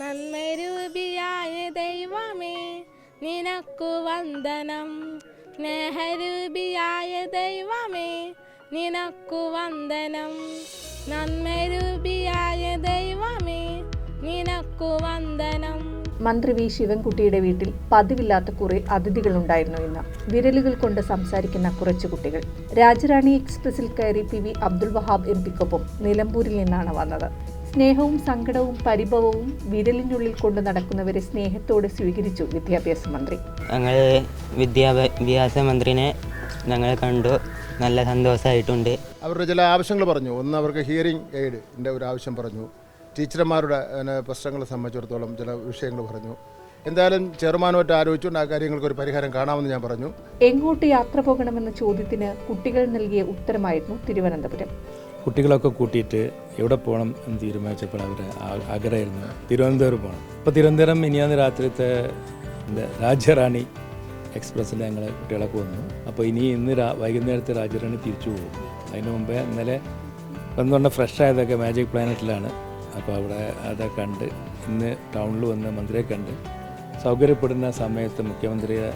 നന്മരൂപിയായ ദൈവമേ നിനക്കു വന്ദനം. സ്നേഹരൂപിയായ ദൈവമേ നിനക്കു വന്ദനം. നന്മരൂപിയായ ദൈവമേ നിനക്കു വന്ദനം. മന്ത്രി വി ശിവൻകുട്ടിയുടെ വീട്ടിൽ പതിവില്ലാത്ത കുറെ അതിഥികളുണ്ടായിരുന്നു ഇന്ന്. വിരലുകൾ കൊണ്ട് സംസാരിക്കുന്ന കുറച്ചു കുട്ടികൾ. രാജറാണി എക്സ്പ്രസിൽ കയറി പി വി അബ്ദുൽ വഹാബ് MP-ക്കൊപ്പം നിലമ്പൂരിൽ നിന്നാണ് വന്നത്. സ്നേഹവും സങ്കടവും പരിഭവവും വിരലിനുള്ളിൽ കൊണ്ട് നടക്കുന്നവരെ സ്നേഹത്തോടെ സ്വീകരിച്ചു വിദ്യാഭ്യാസ മന്ത്രി. ഞങ്ങൾ വിദ്യാഭ്യാസ മന്ത്രിനെ ഞങ്ങൾ കണ്ടു, നല്ല സന്തോഷമായിട്ടുണ്ട്. അവരുടെ ചില ആവശ്യങ്ങൾ പറഞ്ഞു. ഒന്ന്, അവർക്ക് ഹിയറിംഗ് എയ്ഡിൻ്റെ ഒരു ആവശ്യം പറഞ്ഞു. ടീച്ചർമാരുടെ പ്രശ്നങ്ങളെ സംബന്ധിച്ചിടത്തോളം ചില വിഷയങ്ങൾ പറഞ്ഞു. എന്തായാലും ചെയർമാനുമായിട്ട് ആലോചിച്ചുകൊണ്ട് ആ കാര്യങ്ങൾക്ക് ഒരു പരിഹാരം കാണാമെന്ന് ഞാൻ പറഞ്ഞു. എങ്ങോട്ട് യാത്ര പോകണമെന്ന ചോദ്യത്തിന് കുട്ടികൾ നൽകിയ ഉത്തരമായിരുന്നു തിരുവനന്തപുരം. കുട്ടികളൊക്കെ കൂട്ടിയിട്ട് എവിടെ പോകണം എന്ന് തീരുമാനിച്ചപ്പോൾ അവരുടെ ആഗ്രഹമായിരുന്നു തിരുവനന്തപുരം പോകണം. അപ്പോൾ തിരുവനന്തപുരം മിനിയാന്ന് രാത്രിത്തെ രാജറാണി എക്സ്പ്രസ്സിൽ ഞങ്ങൾ കുട്ടികളൊക്കെ വന്നു. അപ്പോൾ ഇന്ന് വൈകുന്നേരത്തെ രാജറാണി തിരിച്ചു പോകും. അതിന് മുമ്പേ ഇന്നലെ വന്നുകൊണ്ട് ഫ്രഷ് ആയതൊക്കെ മാജിക് പ്ലാനറ്റിലാണ്. അപ്പോൾ അവിടെ അതൊക്കെ കണ്ട് ഇന്ന് ടൗണിൽ വന്ന് മന്ത്രിയെ കണ്ട് സൗകര്യപ്പെടുന്ന സമയത്ത് മുഖ്യമന്ത്രിയെ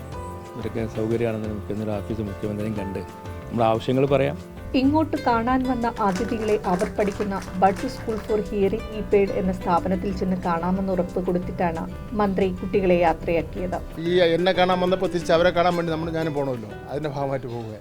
ഇവരൊക്കെ സൗകര്യമാണെന്ന് മുഖ്യമന്ത്രി ഓഫീസ് മുഖ്യമന്ത്രിയും കണ്ട് നമ്മുടെ ആവശ്യങ്ങൾ പറയാം. ഇങ്ങോട്ട് കാണാൻ വന്ന അതിഥികളെ അവർ പഠിക്കുന്ന buds school for hearing impaired എന്ന സ്ഥാപനത്തിൽ ചെന്ന് കാണാമെന്ന് ഉറപ്പ് കൊടുത്തിട്ടാണ് മന്ത്രി കുട്ടികളെ യാത്രയാക്കിയത്. എന്നെ കാണാൻ വന്നപ്പോൾ തിരിച്ച് അവരെ കാണാൻ വേണ്ടി ഞാനും പോകണമല്ലോ, അതിൻ്റെ ഭാഗമായിട്ട് പോവുക.